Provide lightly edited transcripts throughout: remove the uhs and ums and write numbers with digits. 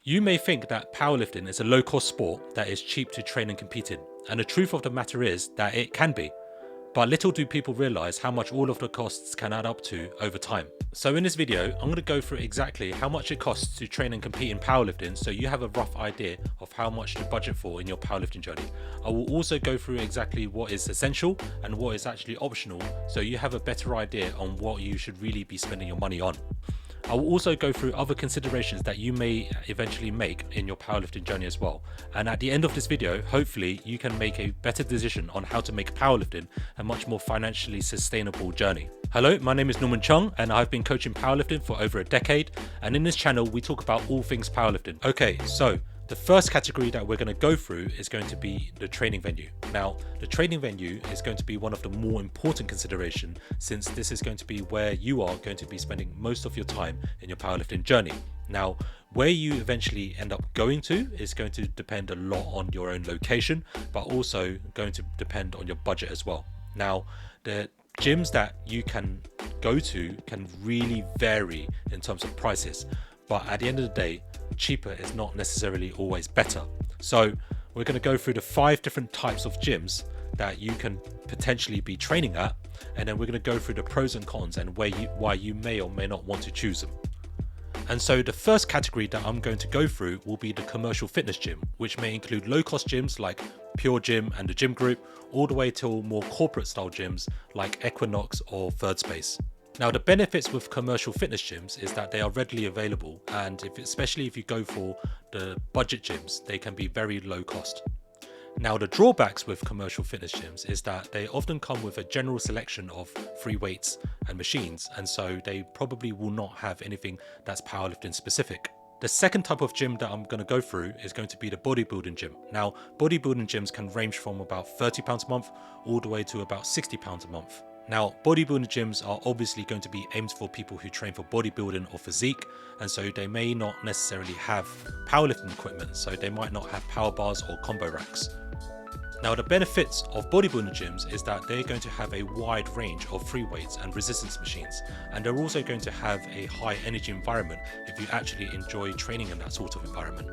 You may think that powerlifting is a low-cost sport that is cheap to train and compete in, and the truth of the matter is that it can be. But little do people realise how much all of the costs can add up to over time. So in this video, I'm going to go through exactly how much it costs to train and compete in powerlifting so you have a rough idea of how much to budget for in your powerlifting journey. I will also go through exactly what is essential and what is actually optional so you have a better idea on what you should really be spending your money on. I will also go through other considerations that you may eventually make in your powerlifting journey as well. And at the end of this video, hopefully you can make a better decision on how to make powerlifting a much more financially sustainable journey. Hello, my name is Cheung and I've been coaching powerlifting for over a decade. And in this channel, we talk about all things powerlifting. Okay, so the first category that we're going to go through is going to be the training venue. Now, the training venue is going to be one of the more important considerations since this is going to be where you are going to be spending most of your time in your powerlifting journey. Now, where you eventually end up going to is going to depend a lot on your own location, but also going to depend on your budget as well. Now, the gyms that you can go to can really vary in terms of prices, but at the end of the day, cheaper is not necessarily always better. So we're going to go through the 5 different types of gyms that you can potentially be training at, and then we're going to go through the pros and cons and why you may or may not want to choose them. And so the first category that I'm going to go through will be the commercial fitness gym, which may include low-cost gyms like Pure Gym and the Gym Group, all the way to more corporate style gyms like Equinox or Third Space. Now, the benefits with commercial fitness gyms is that they are readily available, and especially if you go for the budget gyms, they can be very low cost. Now, the drawbacks with commercial fitness gyms is that they often come with a general selection of free weights and machines, and so they probably will not have anything that's powerlifting specific. The second type of gym that I'm going to go through is going to be the bodybuilding gym. Now, bodybuilding gyms can range from about £30 a month all the way to about £60 a month. Now, bodybuilding gyms are obviously going to be aimed for people who train for bodybuilding or physique, and so they may not necessarily have powerlifting equipment, so they might not have power bars or combo racks. Now, the benefits of bodybuilding gyms is that they're going to have a wide range of free weights and resistance machines, and they're also going to have a high energy environment if you actually enjoy training in that sort of environment.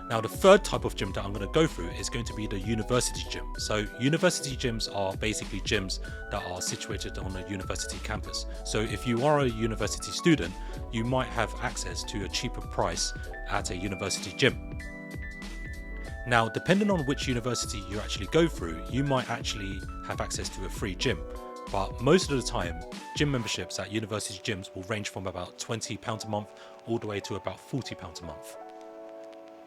Now, the third type of gym that I'm going to go through is going to be the university gym. So university gyms are basically gyms that are situated on a university campus. So if you are a university student, you might have access to a cheaper price at a university gym. Now, depending on which university you actually go through, you might actually have access to a free gym. But most of the time, gym memberships at university gyms will range from about £20 a month all the way to about £40 a month.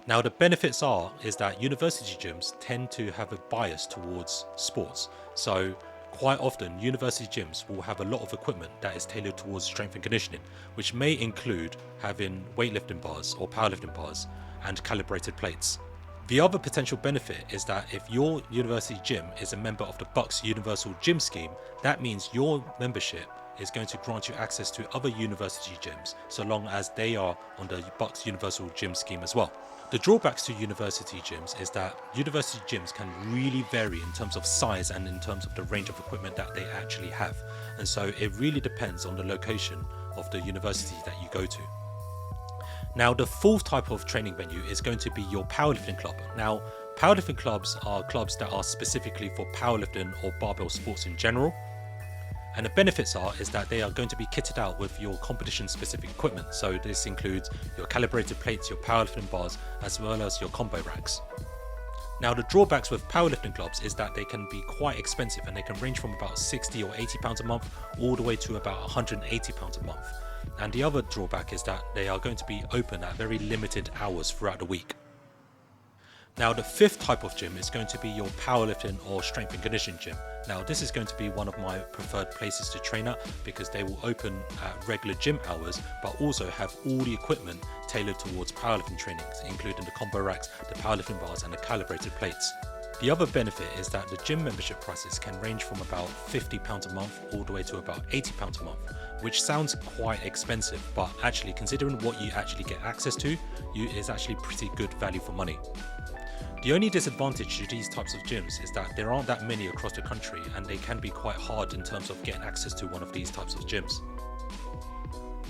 Now, the benefits is that university gyms tend to have a bias towards sports. So quite often university gyms will have a lot of equipment that is tailored towards strength and conditioning, which may include having weightlifting bars or powerlifting bars and calibrated plates. The other potential benefit is that if your university gym is a member of the Bucks Universal Gym Scheme, that means your membership is going to grant you access to other university gyms so long as they are on the Bucks Universal Gym Scheme as well. The drawbacks to university gyms is that university gyms can really vary in terms of size and in terms of the range of equipment that they actually have. And so it really depends on the location of the university that you go to. Now, the fourth type of training venue is going to be your powerlifting club. Now, powerlifting clubs are clubs that are specifically for powerlifting or barbell sports in general. And the benefits is that they are going to be kitted out with your competition specific equipment. So this includes your calibrated plates, your powerlifting bars, as well as your combo racks. Now, the drawbacks with powerlifting clubs is that they can be quite expensive and they can range from about £60 or £80 a month all the way to about £180 a month. And the other drawback is that they are going to be open at very limited hours throughout the week. Now, the fifth type of gym is going to be your powerlifting or strength and conditioning gym. Now, this is going to be one of my preferred places to train at because they will open at regular gym hours, but also have all the equipment tailored towards powerlifting trainings, including the combo racks, the powerlifting bars, and the calibrated plates. The other benefit is that the gym membership prices can range from about £50 a month all the way to about £80 a month, which sounds quite expensive, but actually considering what you actually get access to, is actually pretty good value for money. The only disadvantage to these types of gyms is that there aren't that many across the country and they can be quite hard in terms of getting access to one of these types of gyms.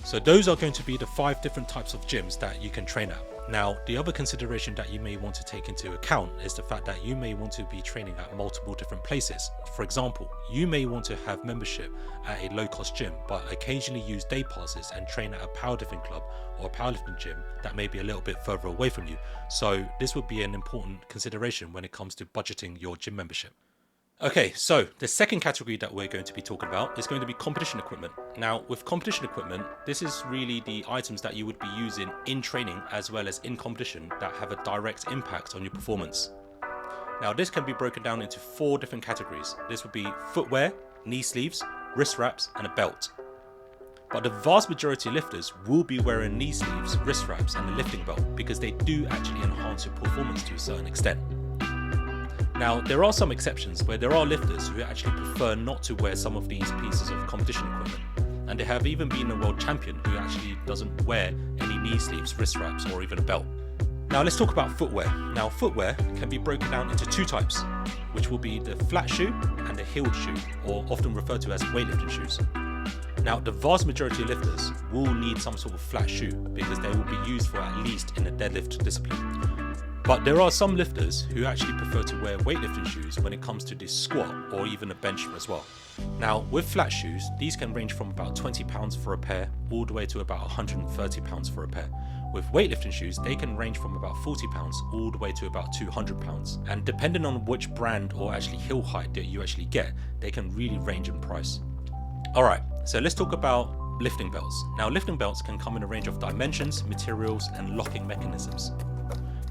So those are going to be the 5 different types of gyms that you can train at. Now, the other consideration that you may want to take into account is the fact that you may want to be training at multiple different places. For example, you may want to have membership at a low-cost gym, but occasionally use day passes and train at a powerlifting club or a powerlifting gym that may be a little bit further away from you. So this would be an important consideration when it comes to budgeting your gym membership. Okay, so the second category that we're going to be talking about is going to be competition equipment. Now, with competition equipment, this is really the items that you would be using in training as well as in competition that have a direct impact on your performance. Now, this can be broken down into 4 different categories. This would be footwear, knee sleeves, wrist wraps, and a belt. But the vast majority of lifters will be wearing knee sleeves, wrist wraps, and a lifting belt because they do actually enhance your performance to a certain extent. Now, there are some exceptions where there are lifters who actually prefer not to wear some of these pieces of competition equipment. And there have even been a world champion who actually doesn't wear any knee sleeves, wrist wraps, or even a belt. Now, let's talk about footwear. Now, footwear can be broken down into 2 types, which will be the flat shoe and the heeled shoe, or often referred to as weightlifting shoes. Now, the vast majority of lifters will need some sort of flat shoe because they will be used for at least in the deadlift discipline. But there are some lifters who actually prefer to wear weightlifting shoes when it comes to the squat or even a bench as well. Now, with flat shoes, these can range from about £20 for a pair all the way to about £130 for a pair. With weightlifting shoes, they can range from about £40 all the way to about £200. And depending on which brand or actually heel height that you actually get, they can really range in price. Alright, so let's talk about lifting belts. Now, lifting belts can come in a range of dimensions, materials, and locking mechanisms.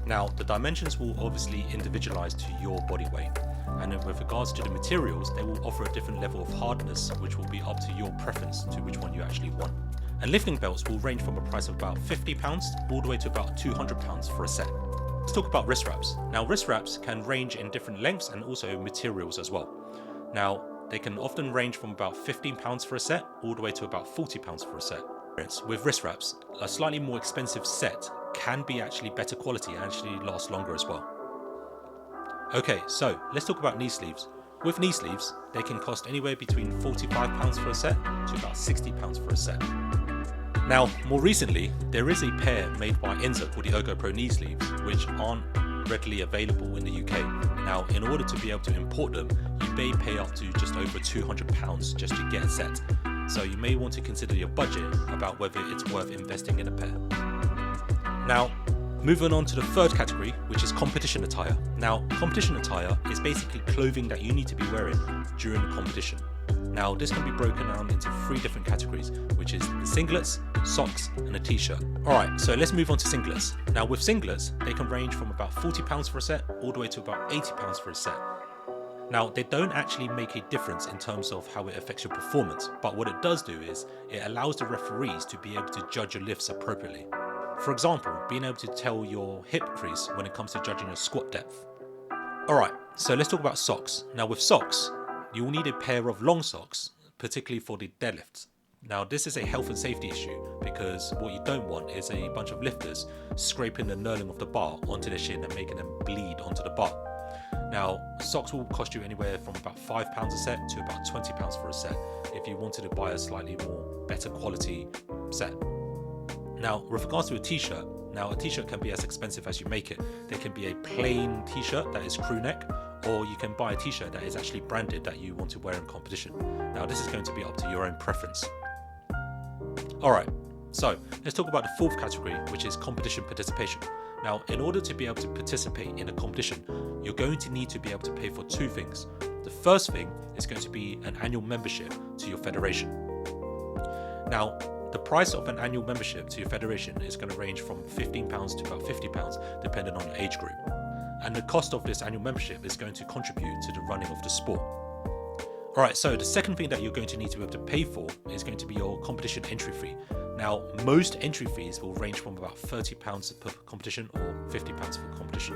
Now, the dimensions will obviously individualize to your body weight, and with regards to the materials, they will offer a different level of hardness, which will be up to your preference to which one you actually want. And lifting belts will range from a price of about £50 all the way to about £200 for a set. Let's talk about wrist wraps. Now, wrist wraps can range in different lengths and also materials as well. Now, they can often range from about £15 for a set all the way to about £40 for a set. With wrist wraps, a slightly more expensive set can be actually better quality and actually last longer as well. Okay, so let's talk about knee sleeves. With knee sleeves, they can cost anywhere between £45 for a set to about £60 for a set. Now, more recently, there is a pair made by Enza called the Ergo Pro knee sleeves, which aren't readily available in the UK. Now, in order to be able to import them, you may pay up to just over £200 just to get a set. So you may want to consider your budget about whether it's worth investing in a pair. Now, moving on to the third category, which is competition attire. Now, competition attire is basically clothing that you need to be wearing during the competition. Now, this can be broken down into 3 different categories, which is the singlets, socks, and a t-shirt. Alright, so let's move on to singlets. Now, with singlets, they can range from about £40 for a set all the way to about £80 for a set. Now, they don't actually make a difference in terms of how it affects your performance, but what it does do is it allows the referees to be able to judge your lifts appropriately. For example, being able to tell your hip crease when it comes to judging your squat depth. Alright, so let's talk about socks. Now, with socks, you will need a pair of long socks, particularly for the deadlifts. Now, this is a health and safety issue because what you don't want is a bunch of lifters scraping the knurling of the bar onto their shin and making them bleed onto the bar. Now, socks will cost you anywhere from about £5 a set to about £20 for a set if you wanted to buy a slightly more better quality set. Now, with regards to a t-shirt, now a t-shirt can be as expensive as you make it. There can be a plain t-shirt that is crew neck, or you can buy a t-shirt that is actually branded that you want to wear in competition. Now, this is going to be up to your own preference. Alright, so let's talk about the 4th category, which is competition participation. Now, in order to be able to participate in a competition, you're going to need to be able to pay for 2 things. The first thing is going to be an annual membership to your federation. Now, the price of an annual membership to your federation is going to range from £15 to about £50 depending on your age group. And the cost of this annual membership is going to contribute to the running of the sport. Alright, so the second thing that you're going to need to be able to pay for is going to be your competition entry fee. Now, most entry fees will range from about £30 per competition or £50 for competition.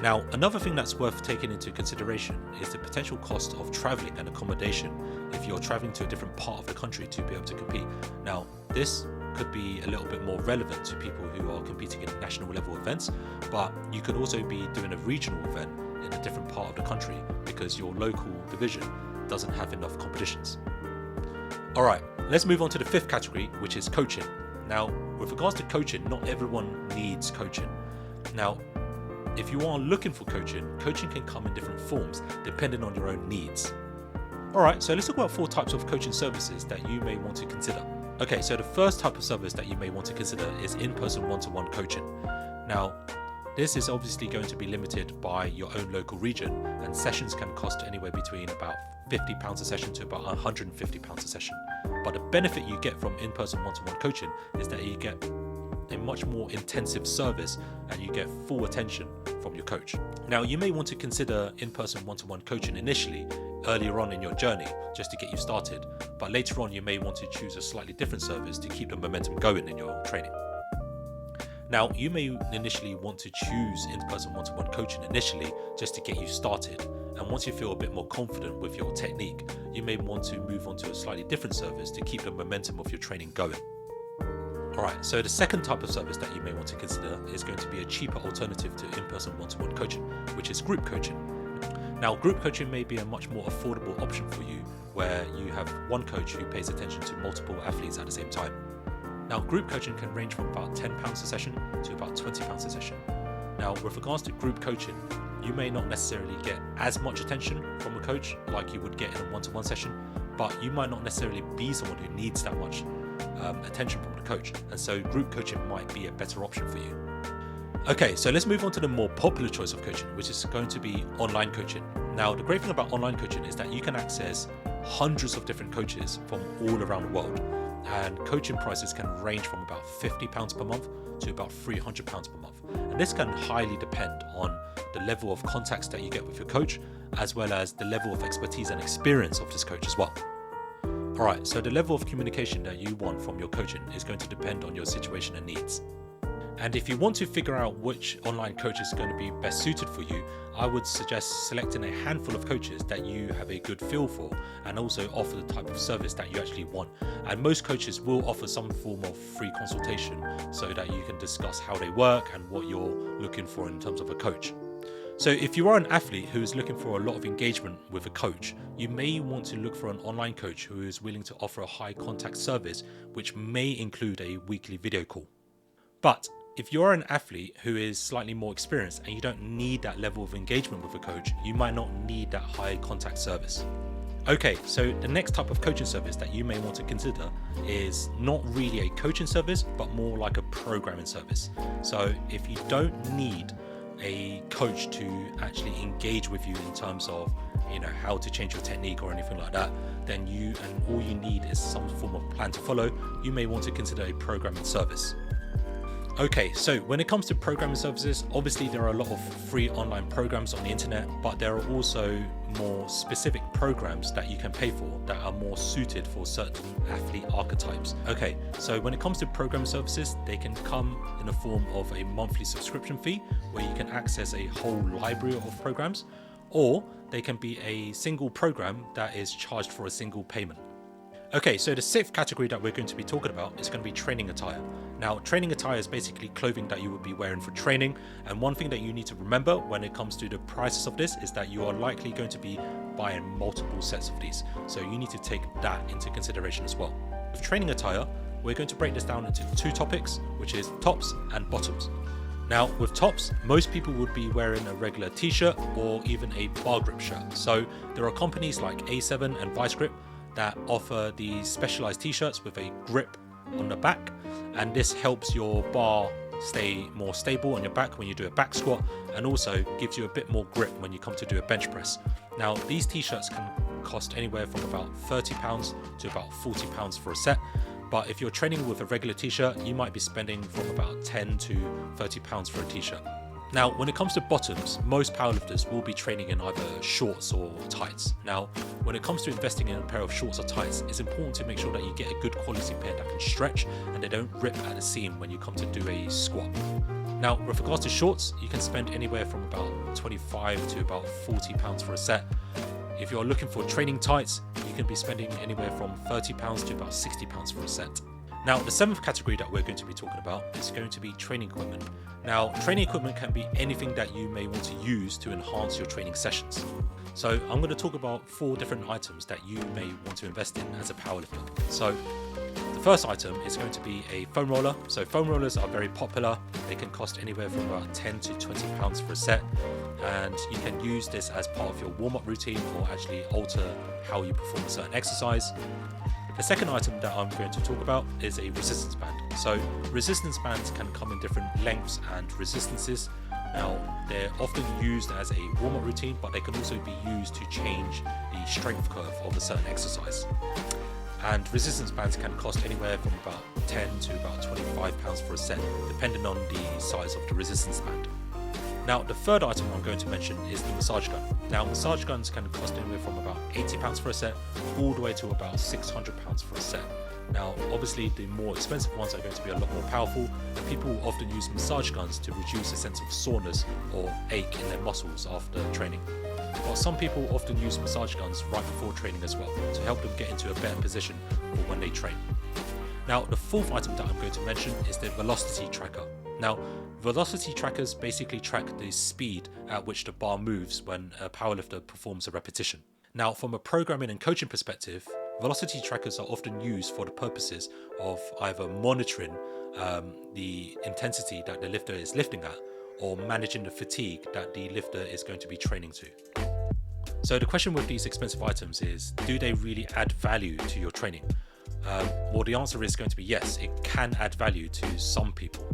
Now, another thing that's worth taking into consideration is the potential cost of travelling and accommodation if you're travelling to a different part of the country to be able to compete. Now, this could be a little bit more relevant to people who are competing in national level events, but you could also be doing a regional event in a different part of the country because your local division doesn't have enough competitions. Alright, Let's move on to the fifth category, which is coaching. Now, with regards to coaching, not everyone needs coaching. Now, if you are looking for coaching, coaching can come in different forms depending on your own needs. Alright, so let's talk about 4 types of coaching services that you may want to consider. Okay, so the first type of service that you may want to consider is in-person one-to-one coaching. Now, this is obviously going to be limited by your own local region, and sessions can cost anywhere between about £50 a session to about £150 a session. But the benefit you get from in-person one-to-one coaching is that you get a much more intensive service and you get full attention from your coach. Now, you may want to consider in-person one-to-one coaching initially, earlier on in your journey, just to get you started, but later on you may want to choose a slightly different service to keep the momentum going in your training. Now, you may initially want to choose in-person one-to-one coaching initially just to get you started, and once you feel a bit more confident with your technique, you may want to move on to a slightly different service to keep the momentum of your training going. Alright, so the second type of service that you may want to consider is going to be a cheaper alternative to in-person one-to-one coaching, which is group coaching. Now, group coaching may be a much more affordable option for you, where you have one coach who pays attention to multiple athletes at the same time. Now, group coaching can range from about £10 a session to about £20 a session. Now, with regards to group coaching, you may not necessarily get as much attention from a coach like you would get in a one-to-one session, but you might not necessarily be someone who needs that much attention from the coach, and so group coaching might be a better option for you. Okay, so let's move on to the more popular choice of coaching, which is going to be online coaching. Now, the great thing about online coaching is that you can access hundreds of different coaches from all around the world, and coaching prices can range from about £50 per month to about £300 per month. And this can highly depend on the level of contacts that you get with your coach, as well as the level of expertise and experience of this coach as well. Alright, so the level of communication that you want from your coaching is going to depend on your situation and needs. And if you want to figure out which online coach is going to be best suited for you, I would suggest selecting a handful of coaches that you have a good feel for and also offer the type of service that you actually want. And most coaches will offer some form of free consultation so that you can discuss how they work and what you're looking for in terms of a coach. So if you are an athlete who is looking for a lot of engagement with a coach, you may want to look for an online coach who is willing to offer a high contact service, which may include a weekly video call. But if you're an athlete who is slightly more experienced and you don't need that level of engagement with a coach, you might not need that high contact service. Okay, so the next type of coaching service that you may want to consider is not really a coaching service, but more like a programming service. So if you don't need a coach to actually engage with you in terms of how to change your technique or anything like that, then all you need is some form of plan to follow, you may want to consider a programming service. Okay, so when it comes to programming services, obviously there are a lot of free online programs on the internet, but there are also more specific programs that you can pay for that are more suited for certain athlete archetypes. Okay, so when it comes to programming services, they can come in the form of a monthly subscription fee where you can access a whole library of programs, or they can be a single program that is charged for a single payment. Okay, so the sixth category that we're going to be talking about is going to be training attire. Now, training attire is basically clothing that you would be wearing for training, and one thing that you need to remember when it comes to the prices of this is that you are likely going to be buying multiple sets of these, so you need to take that into consideration as well. With training attire, we're going to break this down into 2 topics, which is tops and bottoms. Now, with tops, most people would be wearing a regular t-shirt or even a bar grip shirt. So there are companies like A7 and Vice Grip that offer these specialized t-shirts with a grip on the back, and this helps your bar stay more stable on your back when you do a back squat, and also gives you a bit more grip when you come to do a bench press. Now, these t-shirts can cost anywhere from about £30 to about £40 for a set, but if you're training with a regular t-shirt, you might be spending from about £10 to £30 for a t-shirt. Now, when it comes to bottoms, most powerlifters will be training in either shorts or tights. Now, when it comes to investing in a pair of shorts or tights, it's important to make sure that you get a good quality pair that can stretch and they don't rip at the seam when you come to do a squat. Now, with regards to shorts, you can spend anywhere from about £25 to about £40 for a set. If you're looking for training tights, you can be spending anywhere from £30 to about £60 for a set. Now, the 7th category that we're going to be talking about is going to be training equipment. Now, training equipment can be anything that you may want to use to enhance your training sessions. So I'm going to talk about 4 different items that you may want to invest in as a powerlifter. So the first item is going to be a foam roller. So foam rollers are very popular. They can cost anywhere from about 10 to 20 pounds for a set. And you can use this as part of your warm-up routine or actually alter how you perform a certain exercise. The second item that I'm going to talk about is a resistance band. So resistance bands can come in different lengths and resistances. Now, they're often used as a warm-up routine, but they can also be used to change the strength curve of a certain exercise. And resistance bands can cost anywhere from about 10 to about 25 pounds for a set, depending on the size of the resistance band. Now, the third item I'm going to mention is the massage gun. Now, massage guns can cost anywhere from about 80 pounds for a set, all the way to about 600 pounds for a set. Now, obviously, the more expensive ones are going to be a lot more powerful, and people often use massage guns to reduce a sense of soreness or ache in their muscles after training. But some people often use massage guns right before training as well, to help them get into a better position for when they train. Now, the fourth item that I'm going to mention is the velocity tracker. Now, velocity trackers basically track the speed at which the bar moves when a powerlifter performs a repetition. Now, from a programming and coaching perspective, velocity trackers are often used for the purposes of either monitoring the intensity that the lifter is lifting at, or managing the fatigue that the lifter is going to be training to. So the question with these expensive items is, do they really add value to your training? Well, the answer is going to be yes, it can add value to some people,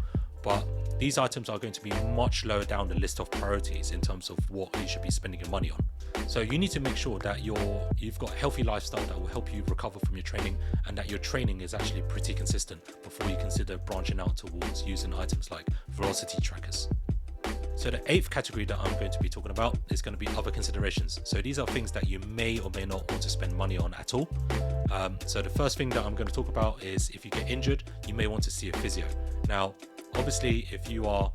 but these items are going to be much lower down the list of priorities in terms of what you should be spending your money on. So you need to make sure that you've got a healthy lifestyle that will help you recover from your training, and that your training is actually pretty consistent before you consider branching out towards using items like velocity trackers. So the 8th category that I'm going to be talking about is going to be other considerations. So these are things that you may or may not want to spend money on at all. So the first thing that I'm going to talk about is, if you get injured, you may want to see a physio. Now, obviously, if you are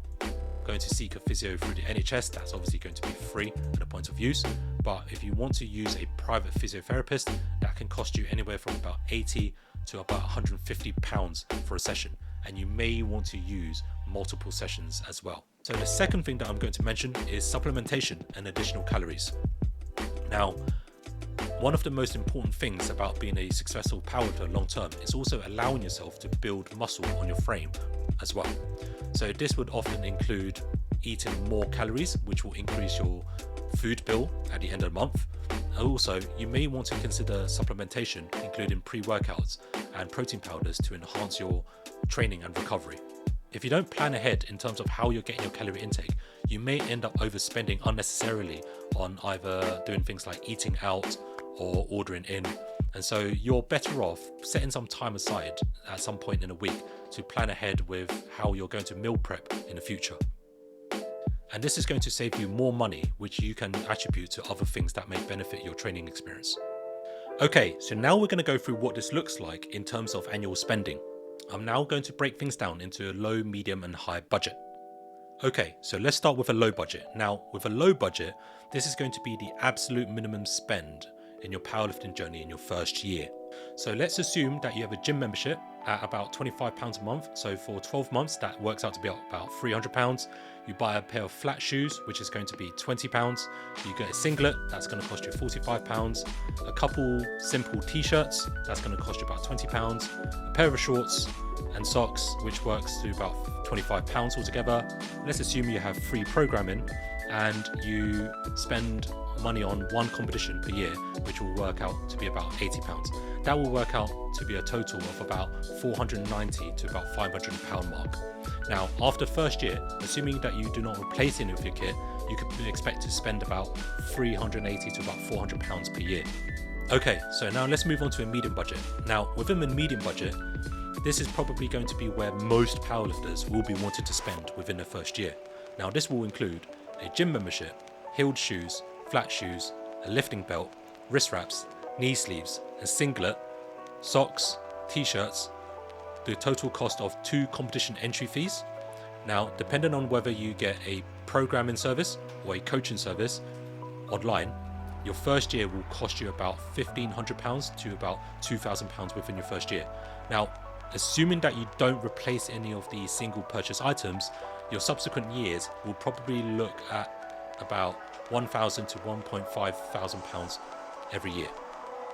going to seek a physio through the NHS, that's obviously going to be free at the point of use. But if you want to use a private physiotherapist, that can cost you anywhere from about 80 to about 150 pounds for a session. And you may want to use multiple sessions as well. So the second thing that I'm going to mention is supplementation and additional calories. Now, one of the most important things about being a successful powerlifter long term is also allowing yourself to build muscle on your frame as well. So this would often include eating more calories, which will increase your food bill at the end of the month. Also, you may want to consider supplementation, including pre-workouts and protein powders, to enhance your training and recovery. If you don't plan ahead in terms of how you're getting your calorie intake, you may end up overspending unnecessarily on either doing things like eating out or ordering in. And so you're better off setting some time aside at some point in a week to plan ahead with how you're going to meal prep in the future. And this is going to save you more money, which you can attribute to other things that may benefit your training experience. Okay, so now we're going to go through what this looks like in terms of annual spending. I'm now going to break things down into a low, medium and high budget. Okay, so let's start with a low budget. Now, with a low budget, this is going to be the absolute minimum spend in your powerlifting journey in your first year. So let's assume that you have a gym membership at about £25 a month. So for 12 months, that works out to be about £300. You buy a pair of flat shoes, which is going to be £20. You get a singlet, that's going to cost you £45. A couple simple t-shirts, that's going to cost you about £20. A pair of shorts and socks, which works to about £25 altogether. Let's assume you have free programming and you spend money on one competition per year, which will work out to be about £80. That will work out to be a total of about £490 to about £500 mark. Now, after first year, assuming that you do not replace any of your kit, you could expect to spend about £380 to about £400 per year. Okay, so now let's move on to a medium budget. Now, within the medium budget, this is probably going to be where most powerlifters will be wanting to spend within their first year. Now, this will include a gym membership, heeled shoes, flat shoes, a lifting belt, wrist wraps, knee sleeves, a singlet, socks, t-shirts, the total cost of 2 competition entry fees. Now, depending on whether you get a programming service or a coaching service online, your first year will cost you about £1,500 to about £2,000 within your first year. Now, assuming that you don't replace any of the single purchase items, your subsequent years will probably look at about £1,000 to £1,500 every year.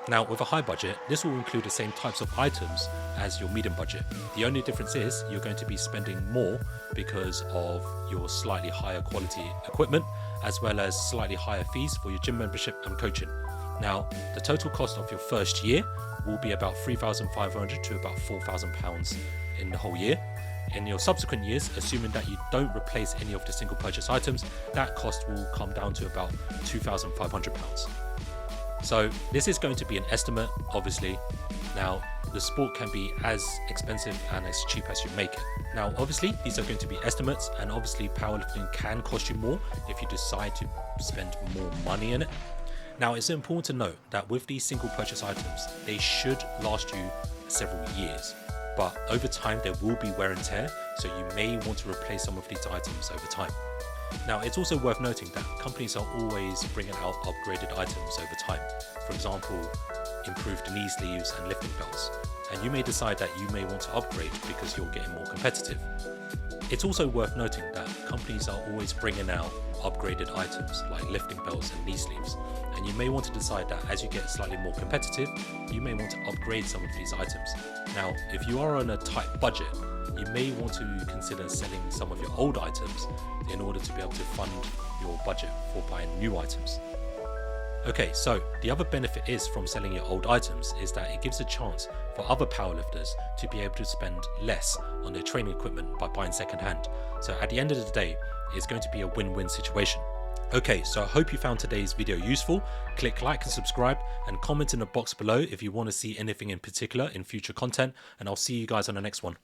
Now, with a high budget, this will include the same types of items as your medium budget. The only difference is you're going to be spending more because of your slightly higher quality equipment, as well as slightly higher fees for your gym membership and coaching. Now, the total cost of your first year will be about £3,500 to about £4,000 in the whole year. In your subsequent years, assuming that you don't replace any of the single purchase items, that cost will come down to about £2,500. So this is going to be an estimate, obviously. Now, the sport can be as expensive and as cheap as you make it. Now, obviously, these are going to be estimates, and obviously powerlifting can cost you more if you decide to spend more money in it. Now, it's important to note that with these single purchase items, they should last you several years, but over time there will be wear and tear, so you may want to replace some of these items over time. Now, it's also worth noting that companies are always bringing out upgraded items over time. For example, improved knee sleeves and lifting belts. And you may decide that you may want to upgrade because you're getting more competitive. It's also worth noting that companies are always bringing out upgraded items like lifting belts and knee sleeves. And you may want to decide that as you get slightly more competitive, you may want to upgrade some of these items. Now, if you are on a tight budget, you may want to consider selling some of your old items in order to be able to fund your budget for buying new items. Okay, so the other benefit is from selling your old items is that it gives a chance for other powerlifters to be able to spend less on their training equipment by buying secondhand. So at the end of the day, it's going to be a win-win situation. Okay, so I hope you found today's video useful. Click like and subscribe, and comment in the box below if you want to see anything in particular in future content, and I'll see you guys on the next one.